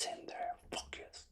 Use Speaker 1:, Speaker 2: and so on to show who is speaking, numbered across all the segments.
Speaker 1: It's in there. Fuck yes.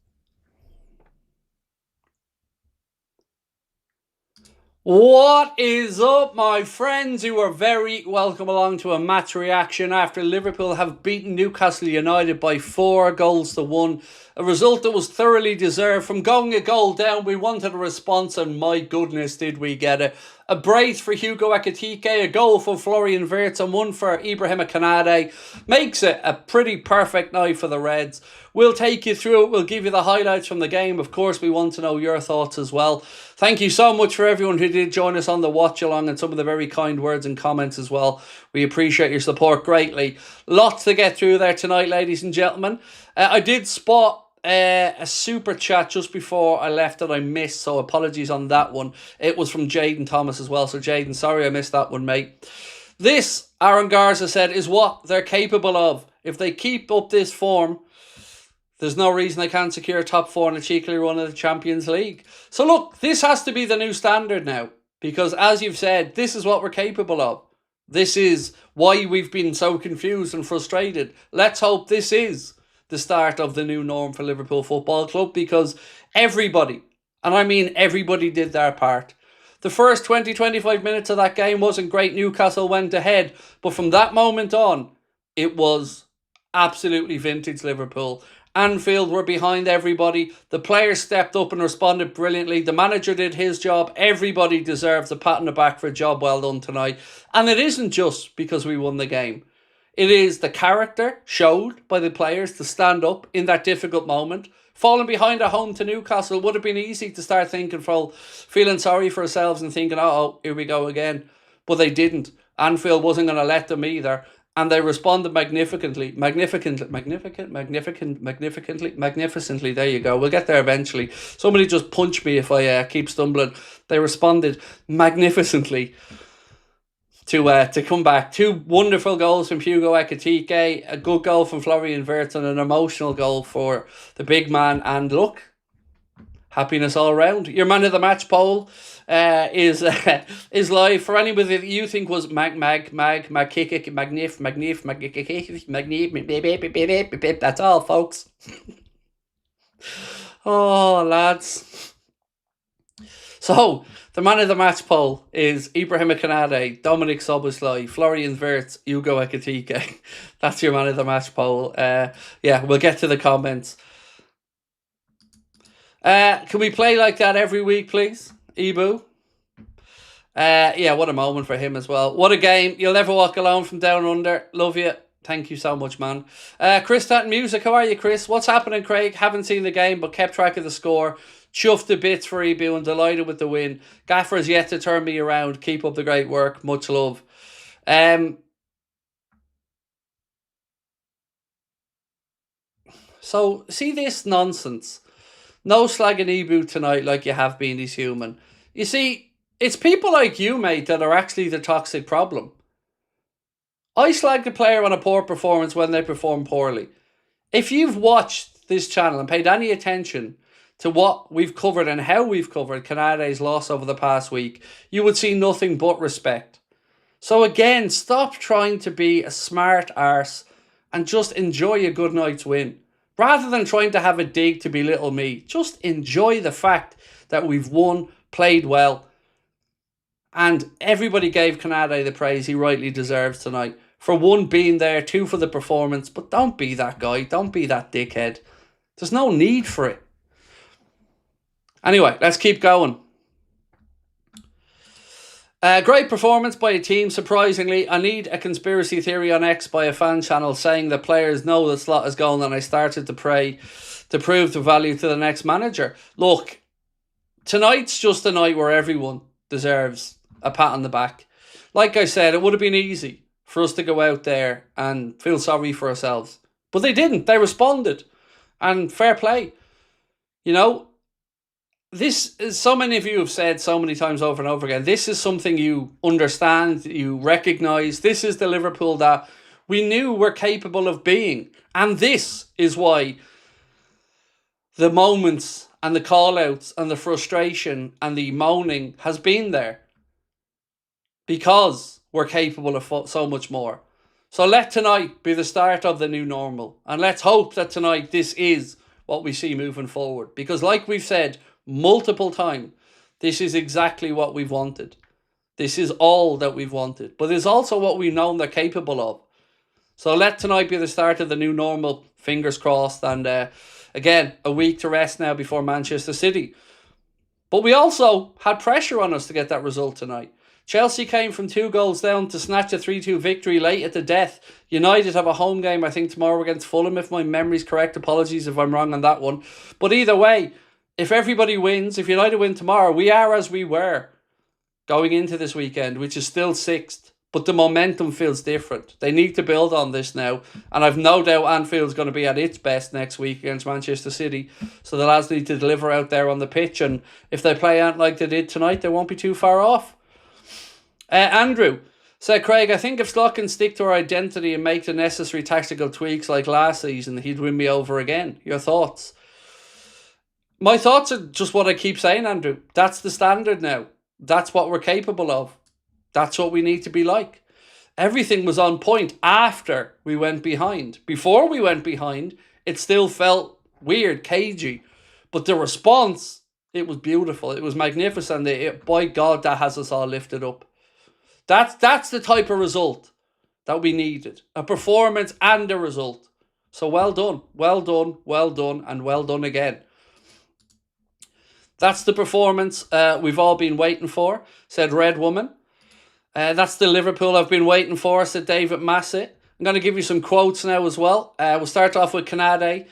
Speaker 1: What is up, my friends? You are very welcome along to a match reaction after Liverpool have beaten Newcastle United by 4-1. A result that was thoroughly deserved. From going a goal down, we wanted a response, and my goodness, did we get it. A brace for Hugo Ekitike, a goal for Florian Wirtz, and one for Ibrahim Konate makes it a pretty perfect night for the Reds. We'll take you through it. We'll give you the highlights from the game. Of course, we want to know your thoughts as well. Thank you so much for everyone who did join us on the watch along and some of the very kind words and comments as well. We appreciate your support greatly. Lots to get through there tonight, ladies and gentlemen. I did spot a super chat just before I left that I missed, so apologies on that one. It was from Jaden Thomas as well. So Jaden, sorry I missed that one, mate. This, Aaron Garza said, is what they're capable of. If they keep up this form, there's no reason they can't secure top 4 in a cheekily run of the Champions League. So look, this has to be the new standard now. Because as you've said, this is what we're capable of. This is why we've been so confused and frustrated. Let's hope this is the start of the new norm for Liverpool Football Club. Because everybody, and I mean everybody, did their part. The first 20-25 minutes of that game wasn't great. Newcastle went ahead. But from that moment on, it was absolutely vintage Liverpool. Anfield were behind everybody. The players stepped up and responded brilliantly. The manager did his job. Everybody deserves a pat on the back for a job well done tonight. And it isn't just because we won the game. It is the character showed by the players to stand up in that difficult moment. Falling behind at home to Newcastle would have been easy to start thinking, feeling sorry for ourselves and thinking, uh-oh, here we go again. But they didn't. Anfield wasn't going to let them either. And they responded magnificently. Magnificently. There you go. We'll get there eventually. Somebody just punch me if I keep stumbling. They responded magnificently to come back. 2 wonderful goals from Hugo Ekitike, a good goal from Florian Wirtz, and an emotional goal for the big man. And look, happiness all around. Your man of the match poll is live. For anybody that you think was that's all, folks. Oh, lads. So, the man of the match poll is Ibrahim Konate, Dominic Szoboszlai, Florian Wirtz, Hugo Ekitike. That's your man of the match poll. Yeah, we'll get to the comments. Can we play like that every week, please? Ibu? Yeah, what a moment for him as well. What a game. You'll never walk alone from down under. Love you. Thank you so much, man. Chris Stanton Music, how are you, Chris? What's happening, Craig? Haven't seen the game, but kept track of the score. Chuffed to bits for Ibu and delighted with the win. Gaffer's yet to turn me around. Keep up the great work. Much love. So, see this nonsense. No slagging Ibu tonight like you have been, he's human. You see, it's people like you, mate, that are actually the toxic problem. I slag the player on a poor performance when they perform poorly. If you've watched this channel and paid any attention to what we've covered and how we've covered Konate's loss over the past week, you would see nothing but respect. So again, stop trying to be a smart arse and just enjoy a good night's win. Rather than trying to have a dig to belittle me, just enjoy the fact that we've won, played well, and everybody gave Konate the praise he rightly deserves tonight. For 1, being there, 2, for the performance, but don't be that guy, don't be that dickhead. There's no need for it. Anyway, let's keep going. Great performance by a team, surprisingly. I need a conspiracy theory on X by a fan channel saying that players know the slot is gone, and I started to pray to prove the value to the next manager. Look, tonight's just a night where everyone deserves a pat on the back. Like I said, it would have been easy for us to go out there and feel sorry for ourselves. But they didn't. They responded. And fair play. You know, this is, so many of you have said so many times over and over again, this is something you understand, you recognise. This is the Liverpool that we knew we're capable of being. And this is why the moments and the call-outs and the frustration and the moaning has been there. Because we're capable of so much more. So let tonight be the start of the new normal. And let's hope that tonight this is what we see moving forward. Because like we've said multiple times, this is exactly what we've wanted. This is all that we've wanted. But it's also what we've known they're capable of. So let tonight be the start of the new normal. Fingers crossed. And again, a week to rest now before Manchester City. But we also had pressure on us to get that result tonight. Chelsea came from 2 goals down to snatch a 3-2 victory late at the death. United have a home game, I think, tomorrow against Fulham, if my memory's correct. Apologies if I'm wrong on that one. But either way, if everybody wins, if United win tomorrow, we are as we were going into this weekend, which is still 6th. But the momentum feels different. They need to build on this now. And I've no doubt Anfield's going to be at its best next week against Manchester City. So the lads need to deliver out there on the pitch. And if they play out like they did tonight, they won't be too far off. Andrew said, Craig, I think if Slot can stick to our identity and make the necessary tactical tweaks like last season, he'd win me over again. Your thoughts? My thoughts are just what I keep saying, Andrew. That's the standard now. That's what we're capable of. That's what we need to be like. Everything was on point after we went behind. Before we went behind, it still felt weird, cagey. But the response, it was beautiful. It was magnificent. By God, that has us all lifted up. That's the type of result that we needed. A performance and a result. So well done, well done, well done, and well done again. That's the performance we've all been waiting for, said Red Woman. That's the Liverpool I've been waiting for, said David Massett. I'm going to give you some quotes now as well. We'll start off with Kanade,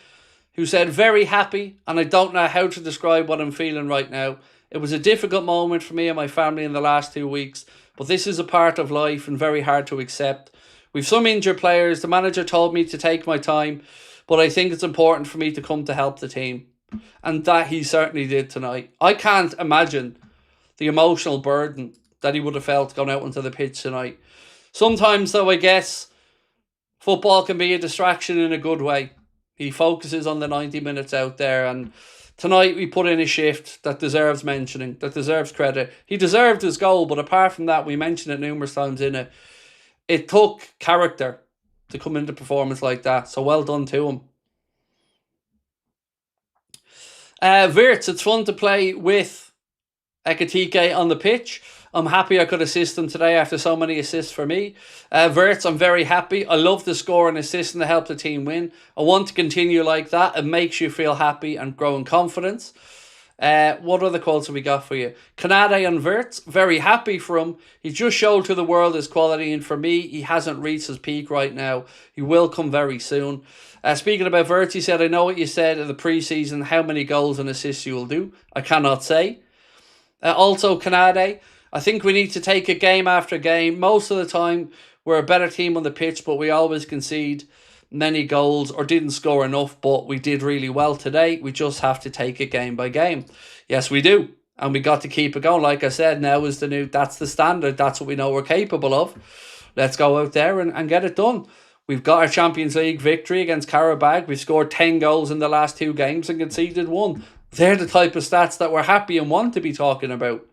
Speaker 1: who said, very happy, and I don't know how to describe what I'm feeling right now. It was a difficult moment for me and my family in the last 2 weeks, but this is a part of life and very hard to accept. We've some injured players. The manager told me to take my time, but I think it's important for me to come to help the team. And that he certainly did tonight. I can't imagine the emotional burden that he would have felt going out onto the pitch tonight. Sometimes, though, I guess football can be a distraction in a good way. He focuses on the 90 minutes out there, and tonight we put in a shift that deserves mentioning, that deserves credit. He deserved his goal, but apart from that, we mentioned it numerous times in it. It took character to come into performance like that, so well done to him. Wirtz, it's fun to play with Ekitike on the pitch. I'm happy I could assist him today after so many assists for me. Wirtz, I'm very happy. I love the score and assisting to help the team win. I want to continue like that. It makes you feel happy and grow in confidence. What other quotes have we got for you? Kanade and Wirtz, very happy for him. He just showed to the world his quality, and for me, he hasn't reached his peak right now. He will come very soon. Speaking about Wirtz, he said, I know what you said in the preseason, how many goals and assists you will do. I cannot say. Also, Kanade, I think we need to take it game after game. Most of the time, we're a better team on the pitch, but we always concede many goals or didn't score enough, but we did really well today. We just have to take it game by game. Yes, we do. And we got to keep it going. Like I said, now is that's the standard. That's what we know we're capable of. Let's go out there and get it done. We've got our Champions League victory against Karabakh. We've scored 10 goals in the last 2 games and conceded 1. They're the type of stats that we're happy and want to be talking about.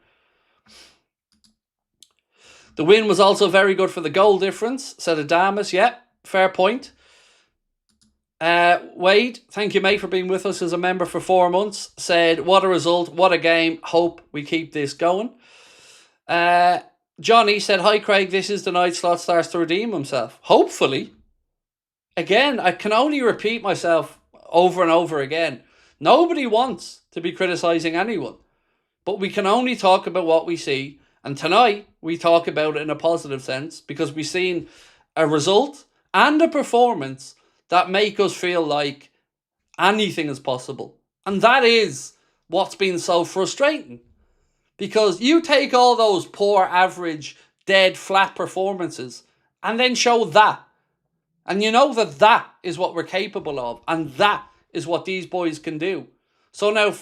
Speaker 1: The win was also very good for the goal difference, said Adamus. Yeah, fair point. Wade, thank you, mate, for being with us as a member for 4 months. Said, what a result, what a game. Hope we keep this going. Johnny said, hi, Craig, this is the night Slot starts to redeem himself. Hopefully. Again, I can only repeat myself over and over again. Nobody wants to be criticising anyone. But we can only talk about what we see. And tonight, we talk about it in a positive sense because we've seen a result and a performance that make us feel like anything is possible. And that is what's been so frustrating. Because you take all those poor, average, dead, flat performances and then show that. And you know that that is what we're capable of. And that is what these boys can do. So now,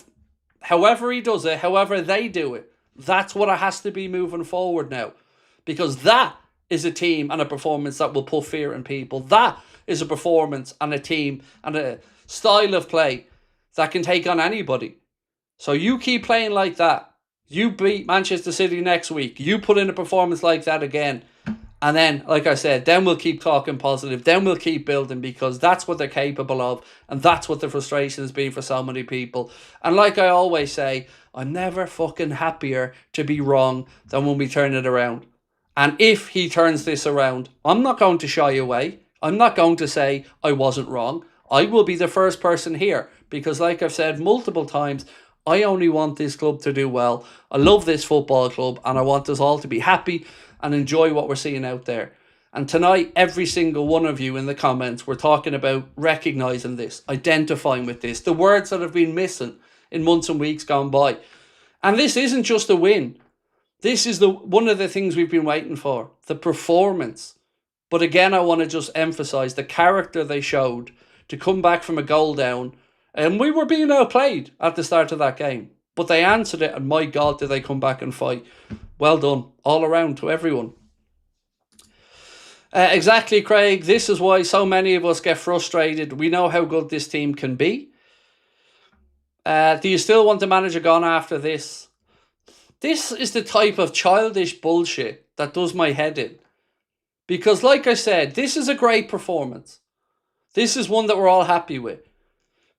Speaker 1: however he does it, however they do it, that's what it has to be moving forward now. Because that is a team and a performance that will put fear in people. That is a performance and a team and a style of play that can take on anybody. So you keep playing like that. You beat Manchester City next week. You put in a performance like that again. And then, like I said, then we'll keep talking positive. Then we'll keep building, because that's what they're capable of. And that's what the frustration has been for so many people. And like I always say, I'm never fucking happier to be wrong than when we turn it around. And if he turns this around, I'm not going to shy away. I'm not going to say I wasn't wrong. I will be the first person here, because like I've said multiple times, I only want this club to do well. I love this football club, and I want us all to be happy and enjoy what we're seeing out there. And tonight, every single one of you in the comments were talking about recognising this, identifying with this, the words that have been missing in months and weeks gone by. And this isn't just a win. This is one of the things we've been waiting for, the performance. But again, I want to just emphasise the character they showed to come back from a goal down. And we were being outplayed at the start of that game. But they answered it, and my God, did they come back and fight. Well done, all around to everyone. Exactly, Craig. This is why so many of us get frustrated. We know how good this team can be. Do you still want the manager gone after this? This is the type of childish bullshit that does my head in. Because like I said, this is a great performance. This is one that we're all happy with.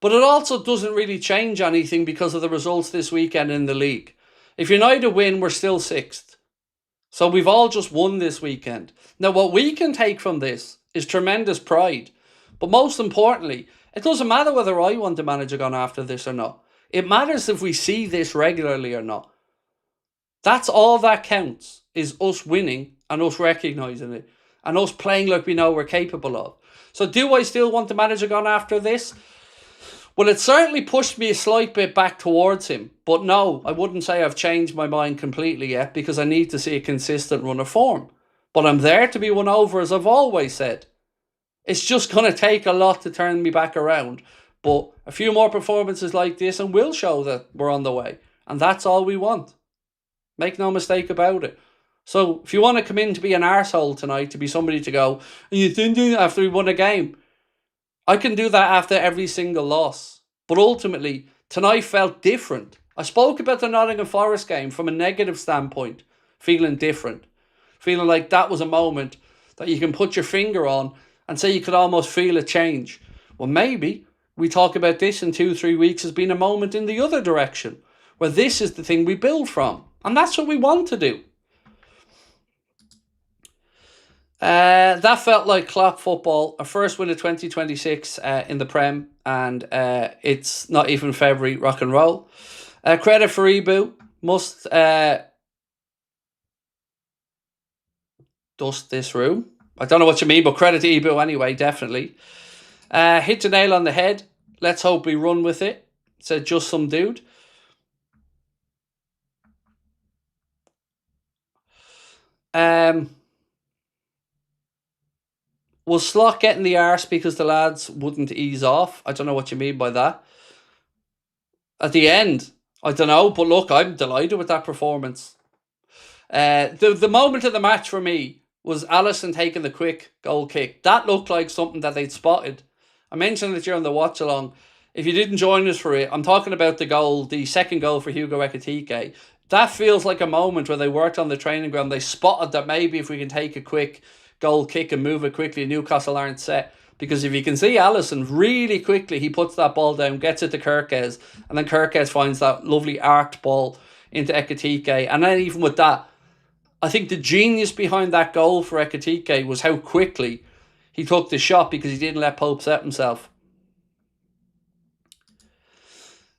Speaker 1: But it also doesn't really change anything because of the results this weekend in the league. If United win, we're still 6th. So we've all just won this weekend. Now, what we can take from this is tremendous pride. But most importantly, it doesn't matter whether I want the manager gone after this or not. It matters if we see this regularly or not. That's all that counts, is us winning and us recognising it. And us playing like we know we're capable of. So do I still want the manager gone after this? Well, it certainly pushed me a slight bit back towards him. But no, I wouldn't say I've changed my mind completely yet, because I need to see a consistent run of form. But I'm there to be won over, as I've always said. It's just going to take a lot to turn me back around. But a few more performances like this and we'll show that we're on the way. And that's all we want. Make no mistake about it. So if you want to come in to be an arsehole tonight, to be somebody to go, and you didn't do that after we won a game, I can do that after every single loss. But ultimately, tonight felt different. I spoke about the Nottingham Forest game from a negative standpoint, feeling different. Feeling like that was a moment that you can put your finger on and say you could almost feel a change. Well, maybe we talk about this in 2-3 weeks as being a moment in the other direction, where this is the thing we build from. And that's what we want to do. That felt like Klopp football. A first win of 2026 in the Prem, and it's not even February. Rock and roll. Credit for Ibu. Must dust this room. I don't know what you mean, but credit to Ibu anyway, definitely. Hit the nail on the head. Let's hope we run with it. Said just some dude. Was Slot getting the arse because the lads wouldn't ease off? I don't know what you mean by that. At the end, I don't know, but look, I'm delighted with that performance. The moment of the match for me was Alisson taking the quick goal kick. That looked like something that they'd spotted. I mentioned it during the watch along. If you didn't join us for it, I'm talking about the goal, the second goal for Hugo Ekitike. That feels like a moment where they worked on the training ground. They spotted that maybe if we can take a quick goal kick and move it quickly, Newcastle aren't set. Because if you can see Alisson really quickly, he puts that ball down, gets it to Kirkes, and then Kirkes finds that lovely arced ball into Ekitike. And then even with that, I think the genius behind that goal for Ekitike was how quickly he took the shot, because he didn't let Pope set himself.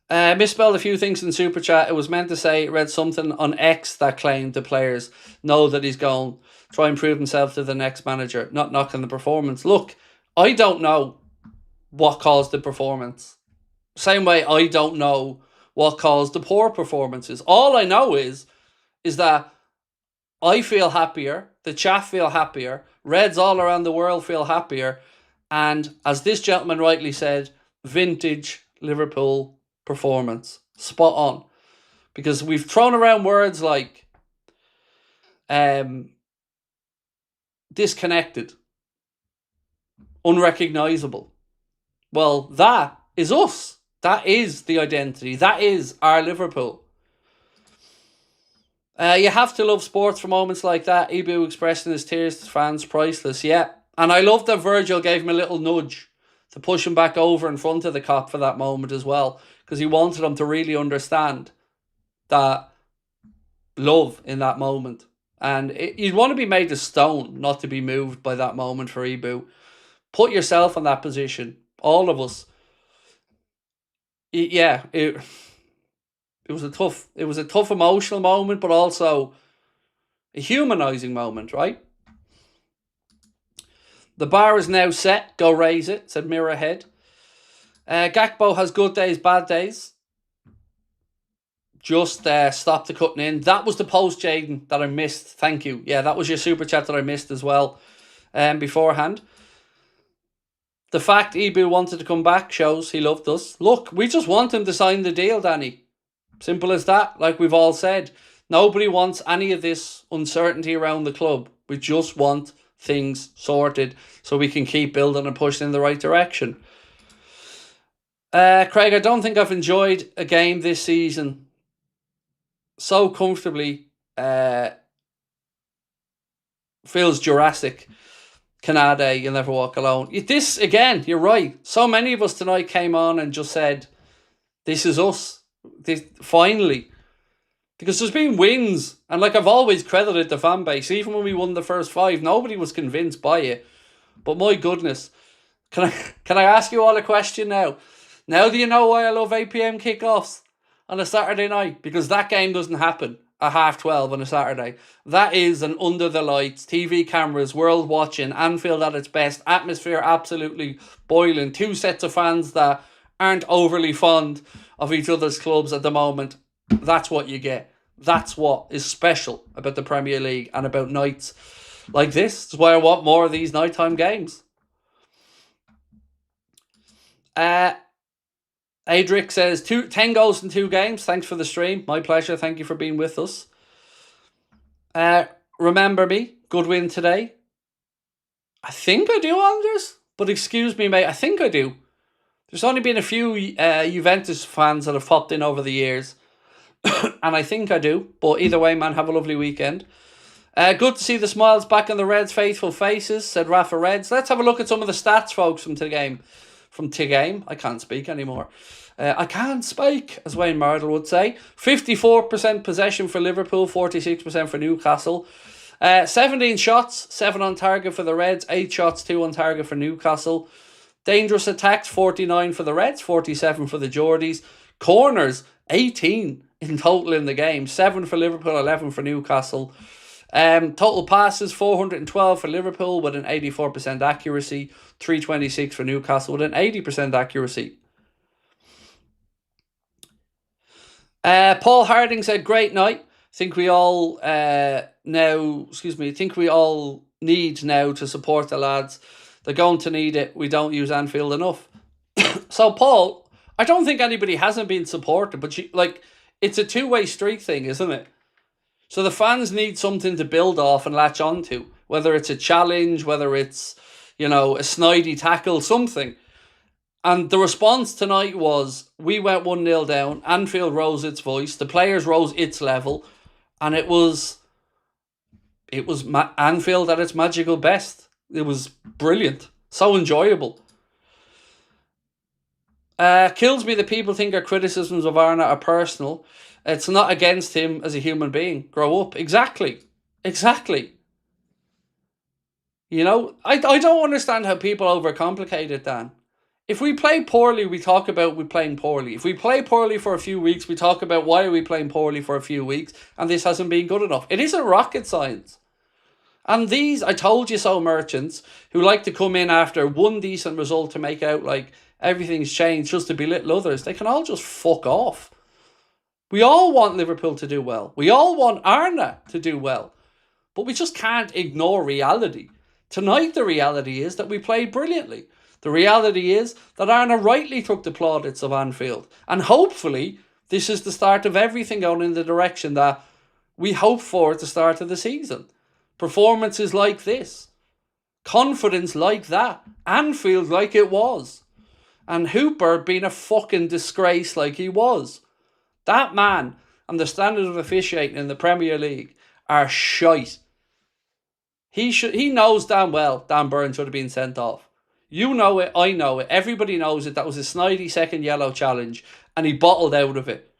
Speaker 1: Misspelled a few things in Super Chat. It was meant to say, read something on X that claimed the players know that he's going to try and prove himself to the next manager, not knocking the performance. Look, I don't know what caused the performance. Same way I don't know what caused the poor performances. All I know is that I feel happier, the chat feel happier, Reds all around the world feel happier, and as this gentleman rightly said, vintage Liverpool performance. Spot on. Because we've thrown around words like disconnected, unrecognisable. Well, that is us. That is the identity. That is our Liverpool. You have to love sports for moments like that. Ibu expressing his tears to fans, priceless, yeah. And I love that Virgil gave him a little nudge to push him back over in front of the cop for that moment as well, because he wanted him to really understand that love in that moment. And you'd want to be made of stone not to be moved by that moment for Ibu. Put yourself in that position. All of us. Yeah, it was a tough emotional moment, but also a humanizing moment, right? The bar is now set. Go raise it, said Mirrorhead. Gakpo has good days, bad days. Just stop the cutting in. That was the post, Jaden, that I missed. Thank you. Yeah, that was your super chat that I missed as well beforehand. The fact Ibu wanted to come back shows he loved us. Look, we just want him to sign the deal, Danny. Simple as that, like we've all said. Nobody wants any of this uncertainty around the club. We just want things sorted so we can keep building and pushing in the right direction. Craig, I don't think I've enjoyed a game this season so comfortably. Feels Jurassic. Canada, you'll never walk alone. This, again, you're right. So many of us tonight came on and just said, this is us. This, finally. Because there's been wins. And like I've always credited the fan base. Even when we won the first 5, nobody was convinced by it. But my goodness. Can I ask you all a question now? Now do you know why I love 8 p.m. kickoffs on a Saturday night? Because that game doesn't happen at 12:30 on a Saturday. That is an under the lights, TV cameras, world watching, Anfield at its best, atmosphere absolutely boiling, 2 sets of fans that aren't overly fond of each other's clubs at the moment. That's what you get. That's what is special about the Premier League and about nights like this. That's why I want more of these nighttime games. Adric says 10 goals in 2 games. Thanks for the stream. My pleasure. Thank you for being with us. Remember me. Good win today. I think I do, Anders. But excuse me, mate. I think I do. There's only been a few Juventus fans that have popped in over the years. And I think I do. But either way, man, have a lovely weekend. Good to see the smiles back on the Reds' faithful faces, said Rafa Reds. Let's have a look at some of the stats, folks, from the game. I can't speak anymore. I can't speak, as Wayne Mardle would say. 54% possession for Liverpool, 46% for Newcastle. 17 shots, 7 on target for the Reds, 8 shots, 2 on target for Newcastle. Dangerous attacks, 49 for the Reds, 47 for the Geordies. Corners, 18 in total in the game. 7 for Liverpool, 11 for Newcastle. Total passes, 412 for Liverpool with an 84% accuracy. 326 for Newcastle with an 80% accuracy. Paul Harding said, great night. Think we all need now to support the lads. They're going to need it. We don't use Anfield enough. So, Paul, I don't think anybody hasn't been supported, but it's a two-way street thing, isn't it? So the fans need something to build off and latch onto, whether it's a challenge, whether it's, a snidey tackle, something. And the response tonight was, we went 1-0 down, Anfield rose its voice, the players rose its level, and it was Anfield at its magical best. It was brilliant. So enjoyable. Kills me that people think our criticisms of Arna are personal. It's not against him as a human being. Grow up. Exactly. I don't understand how people overcomplicate it, Dan. If we play poorly, we talk about we playing poorly. If we play poorly for a few weeks, we talk about why are we playing poorly for a few weeks, and this hasn't been good enough. It isn't rocket science. And these, I told you so, merchants who like to come in after one decent result to make out like everything's changed just to belittle others, they can all just fuck off. We all want Liverpool to do well. We all want Arna to do well. But we just can't ignore reality. Tonight, the reality is that we played brilliantly. The reality is that Arna rightly took the plaudits of Anfield. And hopefully, this is the start of everything going in the direction that we hope for at the start of the season. Performances like this. Confidence like that. Anfield like it was. And Hooper being a fucking disgrace like he was. That man and the standard of officiating in the Premier League are shite. He knows damn well Dan Burn should have been sent off. You know it, I know it, everybody knows it. That was a snidey second yellow challenge, and he bottled out of it.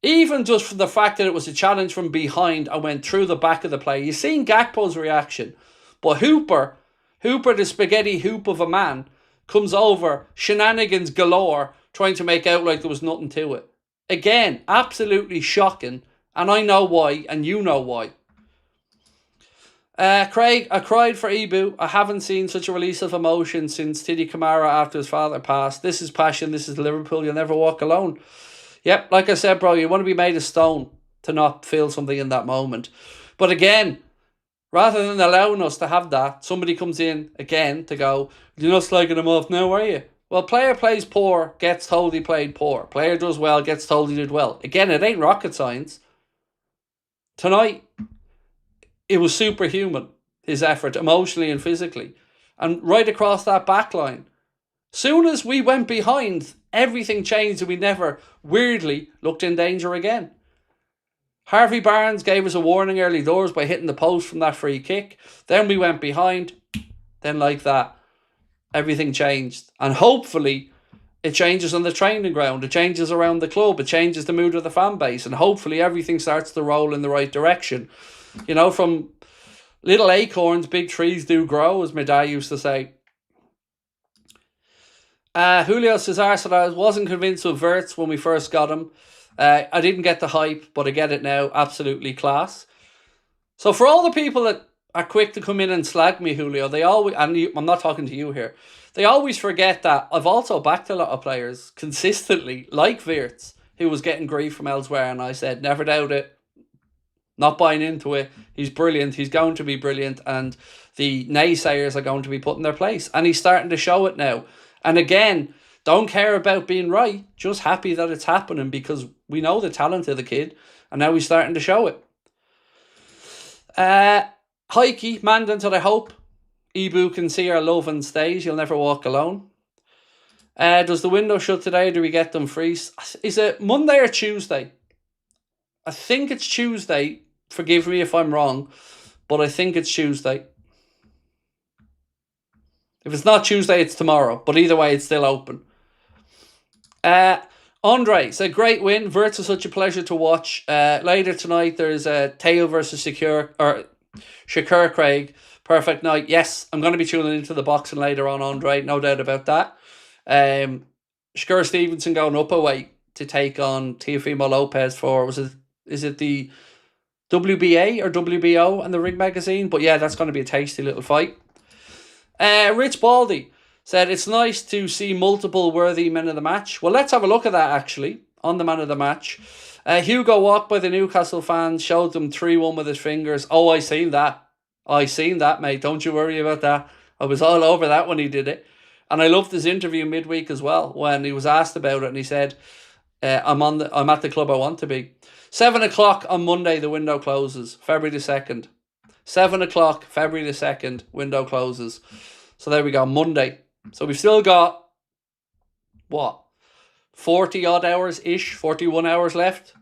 Speaker 1: Even just for the fact that it was a challenge from behind and went through the back of the play. You've seen Gakpo's reaction. But Hooper, the spaghetti hoop of a man, comes over, shenanigans galore, trying to make out like there was nothing to it. Again, absolutely shocking. And I know why, and you know why. Craig, I cried for Ibu. I haven't seen such a release of emotion since Tidi Kamara after his father passed. This is passion. This is Liverpool. You'll never walk alone. Yep, like I said, bro, you want to be made of stone to not feel something in that moment. But again, rather than allowing us to have that, somebody comes in again to go, you're not slagging him off now, are you? Well, player plays poor, gets told he played poor. Player does well, gets told he did well. Again, it ain't rocket science. Tonight, it was superhuman, his effort, emotionally and physically. And right across that back line. Soon as we went behind, everything changed and we never, weirdly, looked in danger again. Harvey Barnes gave us a warning early doors by hitting the post from that free kick. Then we went behind. Then like that, everything changed. And hopefully, it changes on the training ground. It changes around the club. It changes the mood of the fan base. And hopefully, everything starts to roll in the right direction. You know, from little acorns, big trees do grow, as my dad used to say. Julio Cesar said, I wasn't convinced with Wirtz when we first got him. I didn't get the hype, but I get it now. Absolutely class. So for all the people that are quick to come in and slag me, Julio, they always, and I'm not talking to you here, they always forget that I've also backed a lot of players consistently, like Wirtz, who was getting grief from elsewhere, and I said, never doubt it. Not buying into it. He's brilliant. He's going to be brilliant, and the naysayers are going to be put in their place. And he's starting to show it now. And again, don't care about being right. Just happy that it's happening because we know the talent of the kid, and now he's starting to show it. Heike, Mandan, that I hope Ibu can see our love and stays. You'll never walk alone. Does the window shut today? Do we get them free? Is it Monday or Tuesday? I think it's Tuesday. Forgive me if I'm wrong, but I think it's Tuesday. If it's not Tuesday, it's tomorrow. But either way, it's still open. Andre said, great win. Wirtz is such a pleasure to watch. Later tonight, there's Teo versus Shakur Craig. Perfect night. Yes, I'm going to be tuning into the boxing later on, Andre. No doubt about that. Shakur Stevenson going up a weight to take on Teofimo Lopez for, is it the WBA or WBO and the Ring Magazine? But yeah, that's going to be a tasty little fight. Rich Baldy said, it's nice to see multiple worthy men of the match. Well, let's have a look at that, actually, on the man of the match. Hugo walked by the Newcastle fans, showed them 3-1 with his fingers. Oh, I seen that. Mate. Don't you worry about that. I was all over that when he did it. And I loved his interview midweek as well, when he was asked about it, and he said, I'm at the club I want to be. 7 o'clock on Monday, the window closes, February the 2nd. 7 o'clock, February the 2nd, window closes. So there we go, Monday. So we've still got, 40 odd hours-ish, 41 hours left.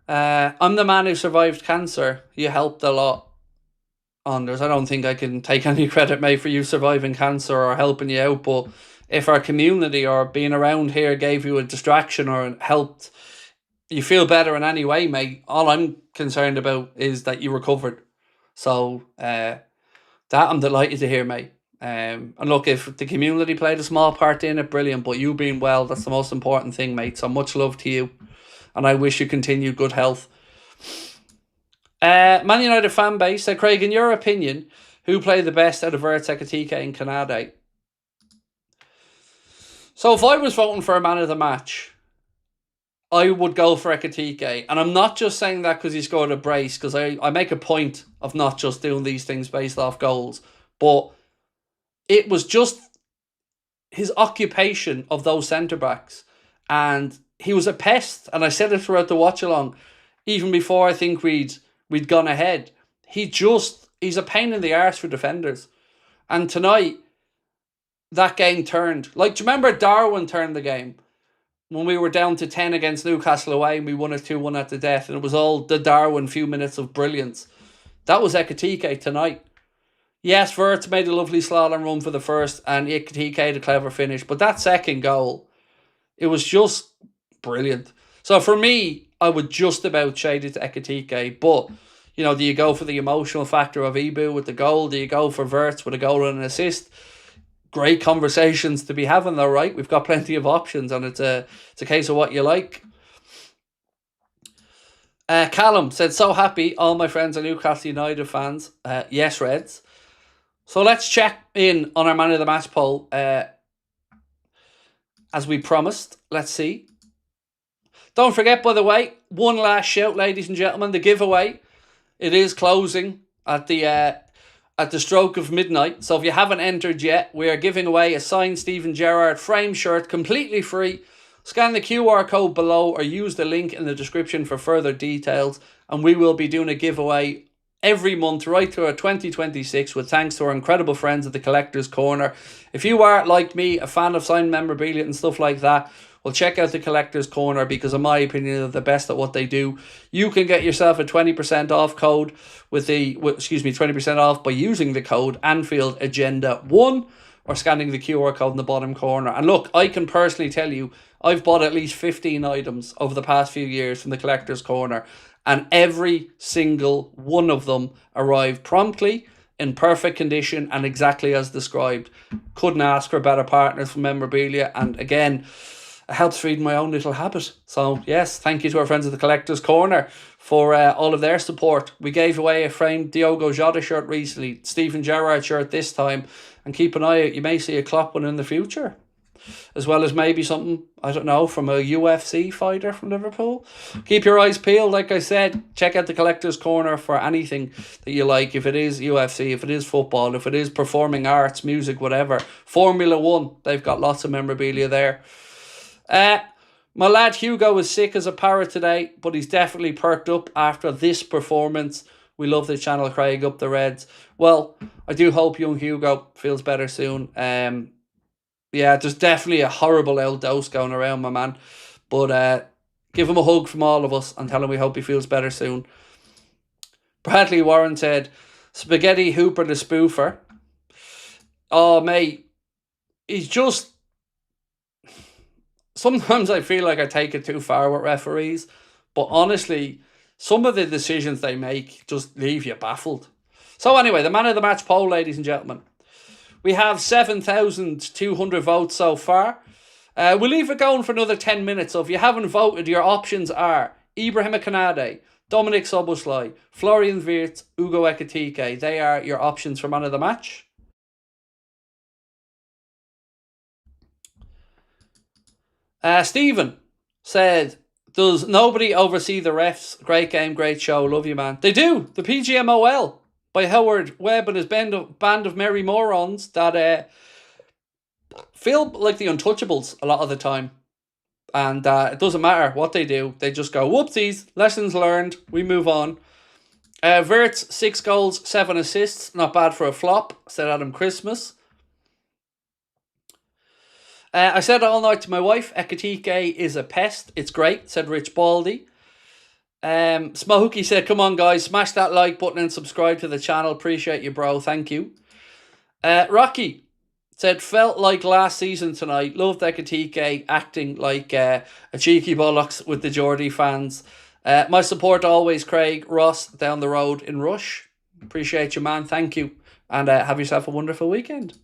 Speaker 1: I'm the man who survived cancer. You helped a lot, Anders. I don't think I can take any credit, mate, for you surviving cancer or helping you out, but if our community or being around here gave you a distraction or helped you feel better in any way, mate, all I'm concerned about is that you recovered. So that I'm delighted to hear, mate. And look, if the community played a small part in it, brilliant. But you being well, that's the most important thing, mate. So much love to you. And I wish you continued good health. Man United fan base said, Craig, in your opinion, who played the best out of Wirtz, Ekitike and Kanade? So if I was voting for a man of the match, I would go for Ekitike. And I'm not just saying that because he scored a brace, because I make a point of not just doing these things based off goals. But it was just his occupation of those centre-backs. And he was a pest. And I said it throughout the watch-along, even before I think we'd gone ahead. He's a pain in the arse for defenders. And tonight, that game turned. Like, do you remember Darwin turned the game? when we were down to 10 against Newcastle away and we won it 2-1 at the death, and it was all the Darwin few minutes of brilliance. That was Ekitike tonight. Yes, Wirtz made a lovely slalom run for the first, and Ekitike had a clever finish. But that second goal, it was just brilliant. So for me, I would just about shade it to Ekitike. But, you know, do you go for the emotional factor of Ibu with the goal? Do you go for Wirtz with a goal and an assist? Great conversations to be having though, right? We've got plenty of options, and it's a case of what you like. Callum said, so happy, all my friends are Newcastle United fans. Yes, Reds. So let's check in on our Man of the Match poll. As we promised. Let's see. Don't forget, by the way, one last shout, ladies and gentlemen, the giveaway. It is closing at the stroke of midnight. So if you haven't entered yet, we are giving away a signed Steven Gerrard frame shirt, completely free. Scan the QR code below or use the link in the description for further details. And we will be doing a giveaway every month right through 2026 with thanks to our incredible friends at the Collector's Corner. If you are, like me, a fan of signed memorabilia and stuff like that, well, check out the Collector's Corner because, in my opinion, they're the best at what they do. You can get yourself a 20% off code 20% off by using the code Anfield Agenda 1 or scanning the QR code in the bottom corner. And look, I can personally tell you, I've bought at least 15 items over the past few years from the Collector's Corner, and every single one of them arrived promptly, in perfect condition, and exactly as described. Couldn't ask for better partners for memorabilia, and again, it helps feed my own little habit. So yes, thank you to our friends at the Collector's Corner for all of their support. We gave away a framed Diogo Jota shirt recently, Steven Gerrard shirt this time, and keep an eye out, you may see a Klopp one in the future. As well as maybe something, I don't know, from a UFC fighter from Liverpool. Keep your eyes peeled, like I said. Check out the Collector's Corner for anything that you like. If it is UFC, if it is football, if it is performing arts, music, whatever. Formula 1, they've got lots of memorabilia there. My lad Hugo is sick as a parrot today, but he's definitely perked up after this performance. We love the channel, Craig, up the Reds. Well, I do hope young Hugo feels better soon. Yeah, there's definitely a horrible old dose going around, my man. But give him a hug from all of us and tell him we hope he feels better soon. Bradley Warren said, Spaghetti Hooper the spoofer. Oh, mate. He's just... Sometimes I feel like I take it too far with referees. But honestly, some of the decisions they make just leave you baffled. So anyway, the Man of the Match poll, ladies and gentlemen. We have 7,200 votes so far. We'll leave it going for another 10 minutes. So if you haven't voted, your options are Ibrahima Konate, Dominic Szoboszlai, Florian Wirtz, Ugo Ekitike. They are your options for Man of the Match. Stephen said, does nobody oversee the refs? Great game, great show. Love you, man. They do. The PGMOL. By Howard Webb and his band of merry morons that feel like the untouchables a lot of the time. And it doesn't matter what they do. They just go, whoopsies, lessons learned, we move on. Wirtz, 6 goals, 7 assists. Not bad for a flop, said Adam Christmas. I said all night to my wife, Ekitike is a pest. It's great, said Rich Baldy. Smoky said, come on guys, smash that like button and subscribe to the channel. Appreciate you, bro. Thank you. Rocky said, felt like last season tonight. Loved Ekitike acting like a cheeky bollocks with the Geordie fans. My support always, Craig. Ross down the road in Rush. Appreciate you, man. Thank you. And have yourself a wonderful weekend.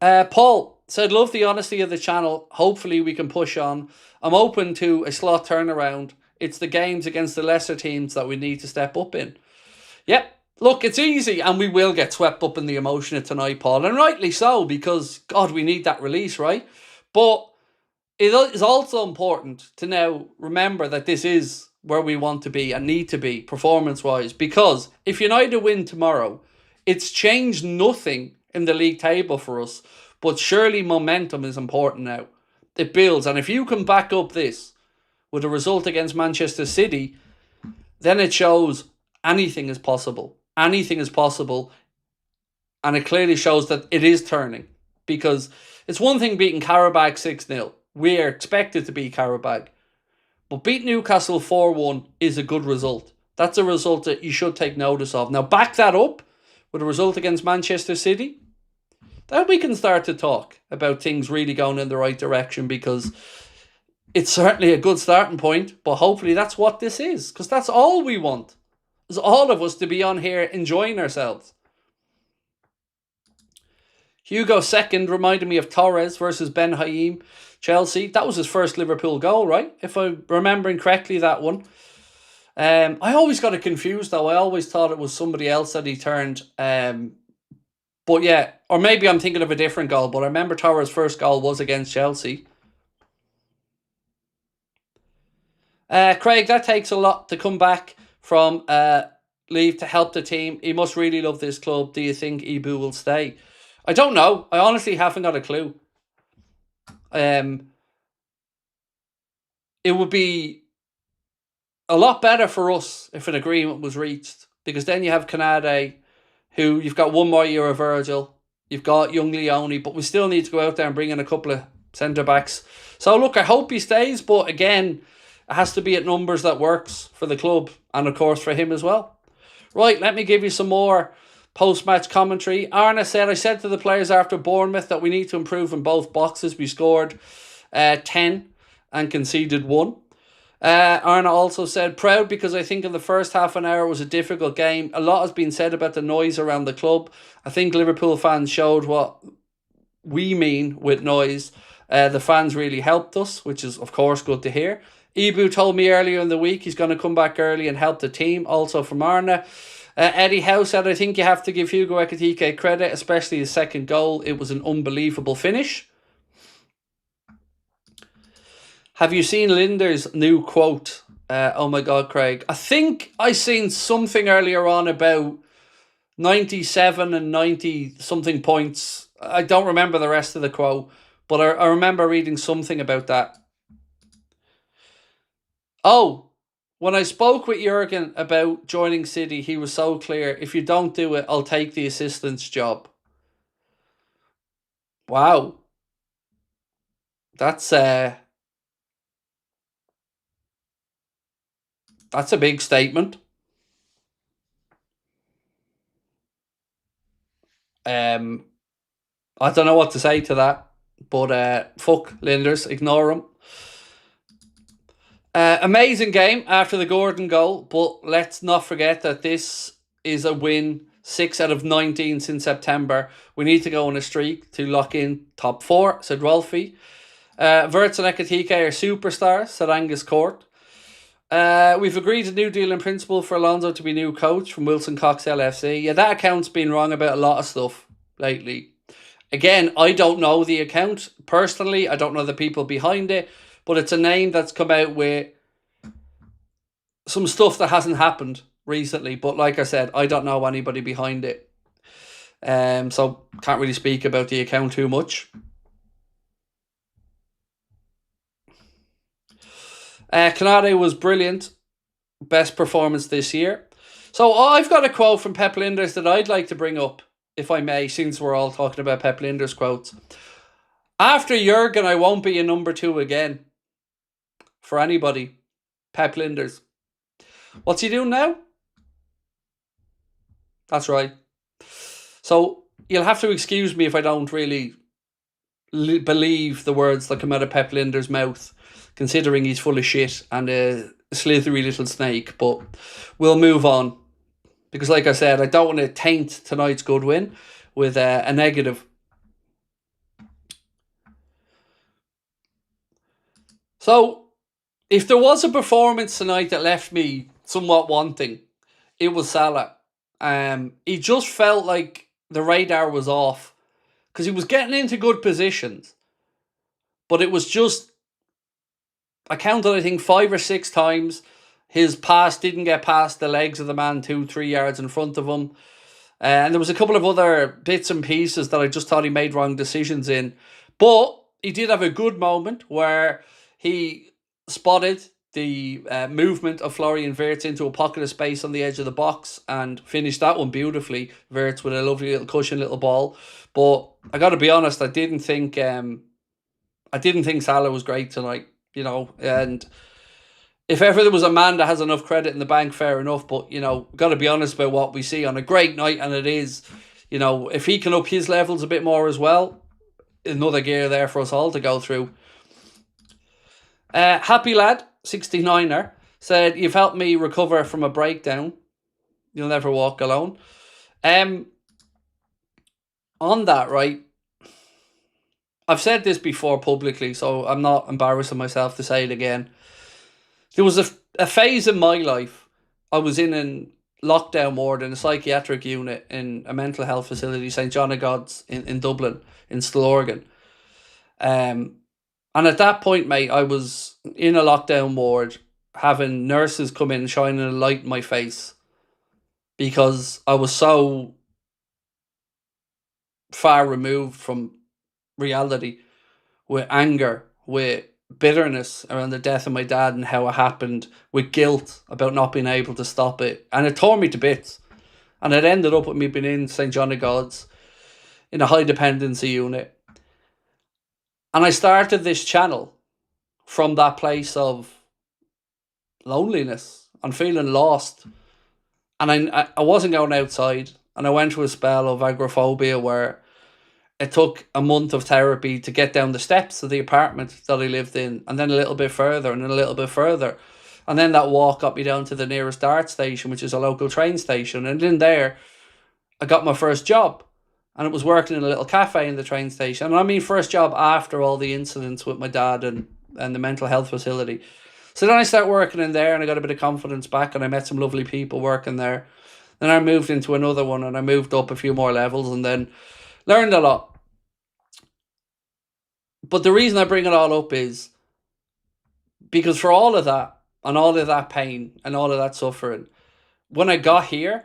Speaker 1: Paul said, love the honesty of the channel. Hopefully we can push on. I'm open to a slot turnaround. It's the games against the lesser teams that we need to step up in. Yep. Look, it's easy and we will get swept up in the emotion of tonight, Paul. And rightly so, because, God, we need that release, right? But it is also important to now remember that this is where we want to be and need to be performance-wise. Because if United win tomorrow, it's changed nothing in the league table for us. But surely momentum is important now. It builds. And if you can back up this with a result against Manchester City, then it shows anything is possible. Anything is possible. And it clearly shows that it is turning. Because it's one thing beating Karabakh 6-0. we're expected to beat Qarabağ. But beat Newcastle 4-1 is a good result. That's a result that you should take notice of. Now back that up with a result against Manchester City. Then we can start to talk about things really going in the right direction, because it's certainly a good starting point, but hopefully that's what this is, because that's all we want, is all of us to be on here enjoying ourselves. Hugo second reminded me of Torres versus Ben Haim, Chelsea. That was his first Liverpool goal, right? If I'm remembering correctly, that one. I always got it confused though. I always thought it was somebody else that he turned. But yeah, or maybe I'm thinking of a different goal, but I remember Torres' first goal was against Chelsea. Craig, that takes a lot to come back from leave to help the team. He must really love this club. Do you think Ibu will stay? I don't know. I honestly haven't got a clue. It would be a lot better for us if an agreement was reached, because then you have Canade, who you've got one more year of Virgil. You've got young Leone, but we still need to go out there and bring in a couple of centre-backs. So look, I hope he stays, but again, it has to be at numbers that works for the club and of course for him as well. Right, let me give you some more post-match commentary. Arna said, I said to the players after Bournemouth that we need to improve in both boxes. We scored 10 and conceded 1. Arna also said, proud because I think in the first half an hour was a difficult game. A lot has been said about the noise around the club. I think Liverpool fans showed what we mean with noise. The fans really helped us, which is of course good to hear. Ibu told me earlier in the week he's going to come back early and help the team, also from Arna. Eddie Howe said, I think you have to give Hugo Ekitike credit, especially his second goal. It was an unbelievable finish. Have you seen Linder's new quote? Oh my God, Craig. I think I seen something earlier on about 97 and 90 something points. I don't remember the rest of the quote, but I remember reading something about that. Oh, when I spoke with Jurgen about joining City, he was so clear. If you don't do it, I'll take the assistant's job. Wow. That's a big statement. I don't know what to say to that, but fuck Linders, ignore him. Amazing game after the Gordon goal, but let's not forget that this is a win, 6 out of 19 since September. We need to go on a streak to lock in top 4, said Rolfie. Wirtz and Ekitike are superstars, said Angus Court. We've agreed a new deal in principle for Alonso to be new coach from Wilson Cox LFC. Yeah, that account's been wrong about a lot of stuff lately. Again, I don't know the account personally. I don't know the people behind it. But it's a name that's come out with some stuff that hasn't happened recently. But like I said, I don't know anybody behind it. So can't really speak about the account too much. Canade was brilliant. Best performance this year. So I've got a quote from Pep Linders that I'd like to bring up, if I may, since we're all talking about Pep Linders quotes. After Jurgen, I won't be a number 2 again. For anybody. Pep Linders. What's he doing now? That's right. So you'll have to excuse me if I don't really believe the words that come out of Pep Linders' mouth, considering he's full of shit and a slithery little snake. But we'll move on, because like I said, I don't want to taint tonight's good win with a negative. So if there was a performance tonight that left me somewhat wanting, it was Salah. He just felt like the radar was off, because he was getting into good positions, but it was just, I counted I think 5 or 6 times his pass didn't get past the legs of the man 2-3 yards in front of him. And there was a couple of other bits and pieces that I just thought he made wrong decisions in. But he did have a good moment where he spotted the movement of Florian Wirtz into a pocket of space on the edge of the box and finished that one beautifully. Wirtz with a lovely little cushion little ball. But I got to be honest, I didn't think I didn't think Salah was great tonight, you know, and if ever there was a man that has enough credit in the bank, fair enough. But, you know, got to be honest about what we see on a great night, and it is, you know, if he can up his levels a bit more as well, another gear there for us all to go through. Happy Lad, 69er, said, "You've helped me recover from a breakdown. You'll never walk alone." On that, right, I've said this before publicly, so I'm not embarrassing myself to say it again. There was a phase in my life, I was in lockdown ward in a psychiatric unit in a mental health facility, St John of God's in Dublin, in Stillorgan. And at that point, mate, I was in a lockdown ward, having nurses come in, shining a light in my face, because I was so far removed from reality, with anger, with bitterness around the death of my dad and how it happened, with guilt about not being able to stop it. And it tore me to bits. And it ended up with me being in St John of God's in a high dependency unit. And I started this channel from that place of loneliness and feeling lost. And I wasn't going outside. And I went through a spell of agoraphobia where it took a month of therapy to get down the steps of the apartment that I lived in, and then a little bit further, and then a little bit further. And then that walk got me down to the nearest DART station, which is a local train station. And in there, I got my first job. And it was working in a little cafe in the train station. And I mean, first job after all the incidents with my dad and the mental health facility. So then I started working in there, and I got a bit of confidence back, and I met some lovely people working there. Then I moved into another one, and I moved up a few more levels, and then learned a lot. But the reason I bring it all up is because for all of that, and all of that pain, and all of that suffering, when I got here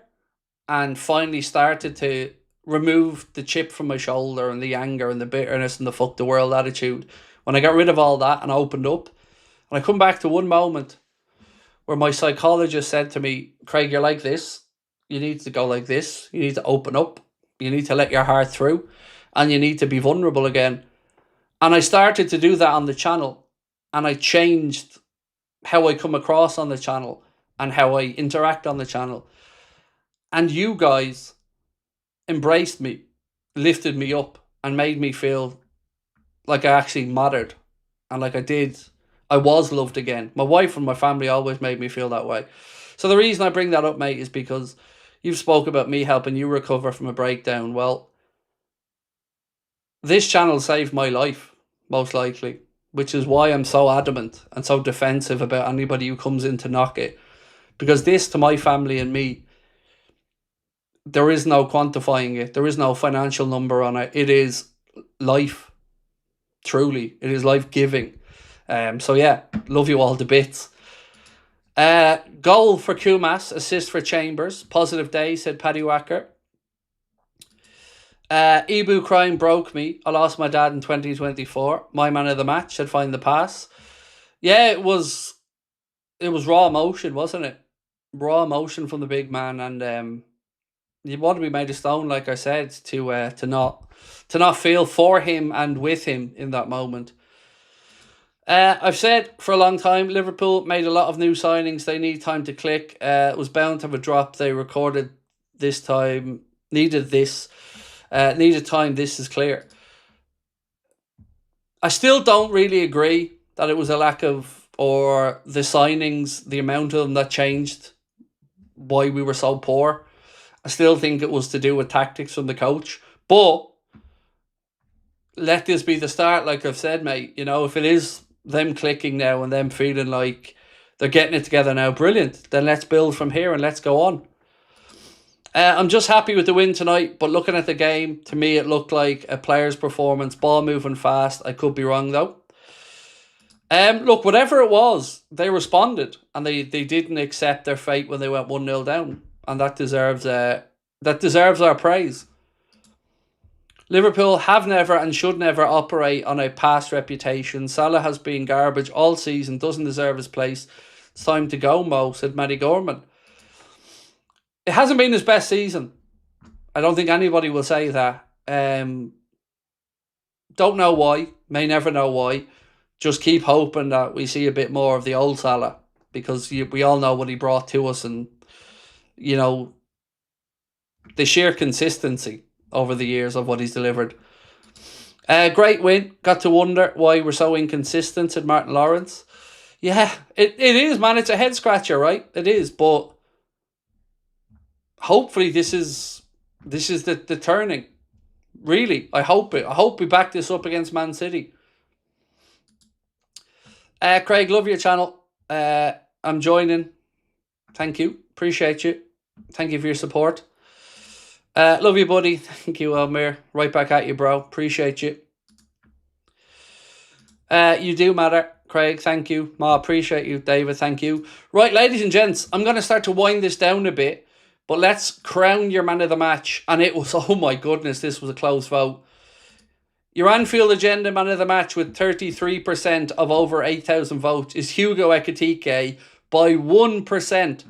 Speaker 1: and finally started to remove the chip from my shoulder and the anger and the bitterness and the fuck the world attitude, when I got rid of all that and opened up, and I come back to one moment where my psychologist said to me, "Craig, you're like this. You need to go like this. You need to open up. You need to let your heart through, and you need to be vulnerable again." And I started to do that on the channel, and I changed how I come across on the channel and how I interact on the channel. And you guys embraced me, lifted me up, and made me feel like I actually mattered, and like I was loved again. My wife and my family always made me feel that way. So the reason I bring that up, mate, is because you've spoke about me helping you recover from a breakdown. Well, this channel saved my life, most likely, which is why I'm so adamant and so defensive about anybody who comes in to knock it. Because this, to my family and me, there is no quantifying it. There is no financial number on it. It is life. Truly. It is life-giving. So yeah, love you all to bits. Goal for Kumas, assist for Chambers. Positive day, said Paddy Wacker. Ibu crying broke me. I lost my dad in 2024. My man of the match said find the pass. Yeah, it was raw emotion, wasn't it? Raw emotion from the big man, and you want to be made of stone, like I said, to not feel for him and with him in that moment. I've said for a long time, Liverpool made a lot of new signings. They need time to click. It was bound to have a drop. They recorded this time. Needed time. This is clear. I still don't really agree that it was a lack of, or the signings, the amount of them that changed why we were so poor. I still think it was to do with tactics from the coach. But let this be the start, like I've said, mate. You know, if it is them clicking now and them feeling like they're getting it together now, brilliant. Then let's build from here and let's go on. I'm just happy with the win tonight, but looking at the game, to me it looked like a player's performance, ball moving fast. I could be wrong though. Look, whatever it was, they responded, and they didn't accept their fate when they went 1-0 down, and that deserves our praise. Liverpool have never and should never operate on a past reputation. Salah has been garbage all season, doesn't deserve his place. It's time to go, Mo, said Matty Gorman. It hasn't been his best season. I don't think anybody will say that. Don't know why. May never know why. Just keep hoping that we see a bit more of the old Salah, because we all know what he brought to us, and the sheer consistency over the years of what he's delivered. Great win. Got to wonder why we're so inconsistent, said Martin Lawrence. Yeah, it is, man. It's a head scratcher, right? It is, but hopefully this is the turning. Really, I hope it. I hope we back this up against Man City. Craig, love your channel. I'm joining. Thank you. Appreciate you. Thank you for your support. Love you, buddy. Thank you, Elmir. Right back at you, bro. Appreciate you. You do matter, Craig. Thank you. Ma, appreciate you. David, thank you. Right, ladies and gents, I'm going to start to wind this down a bit, but let's crown your man of the match. And it was, oh my goodness, this was a close vote. Your Anfield Agenda man of the match with 33% of over 8,000 votes is Hugo Ekitike by 1%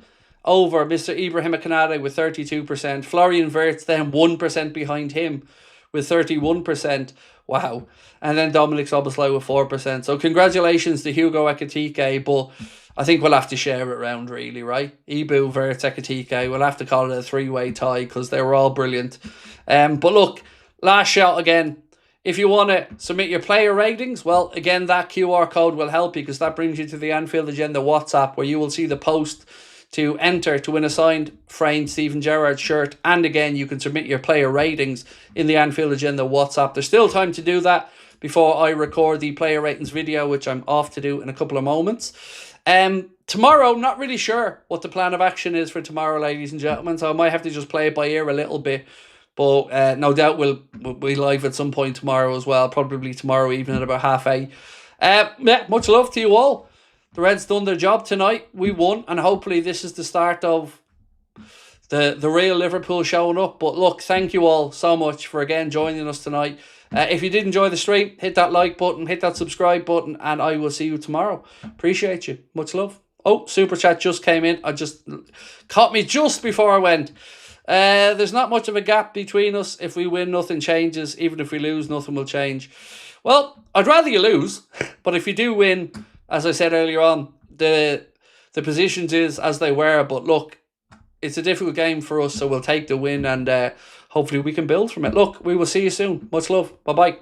Speaker 1: over Mr. Ibrahim Konate with 32%. Florian Wirtz then 1% behind him with 31%. Wow. And then Dominic Szoboszlai with 4%. So congratulations to Hugo Ekitike, but I think we'll have to share it around, really, right? Ibu, Wirtz, Ekitike. We'll have to call it a three-way tie because they were all brilliant. But look, last shout again. If you want to submit your player ratings, well, again, that QR code will help you, because that brings you to the Anfield Agenda WhatsApp, where you will see the post to enter to win a signed framed Steven Gerrard shirt. And again, you can submit your player ratings in the Anfield Agenda WhatsApp. There's still time to do that before I record the player ratings video, which I'm off to do in a couple of moments. Tomorrow, not really sure what the plan of action is for tomorrow, ladies and gentlemen, so I might have to just play it by ear a little bit. But no doubt we'll be live at some point tomorrow as well. Probably tomorrow evening at about 8:30. Yeah, much love to you all. The Reds done their job tonight. We won, and hopefully this is the start of the real Liverpool showing up. But look, thank you all so much for again joining us tonight. If you did enjoy the stream, hit that like button, hit that subscribe button, and I will see you tomorrow. Appreciate you. Much love. Oh, Super Chat just came in. I just caught me just before I went. There's not much of a gap between us. If we win, nothing changes. Even if we lose, nothing will change. Well, I'd rather you lose, but if you do win, as I said earlier on, the positions is as they were. But look, it's a difficult game for us, so we'll take the win, and hopefully we can build from it. Look, we will see you soon. Much love. Bye-bye.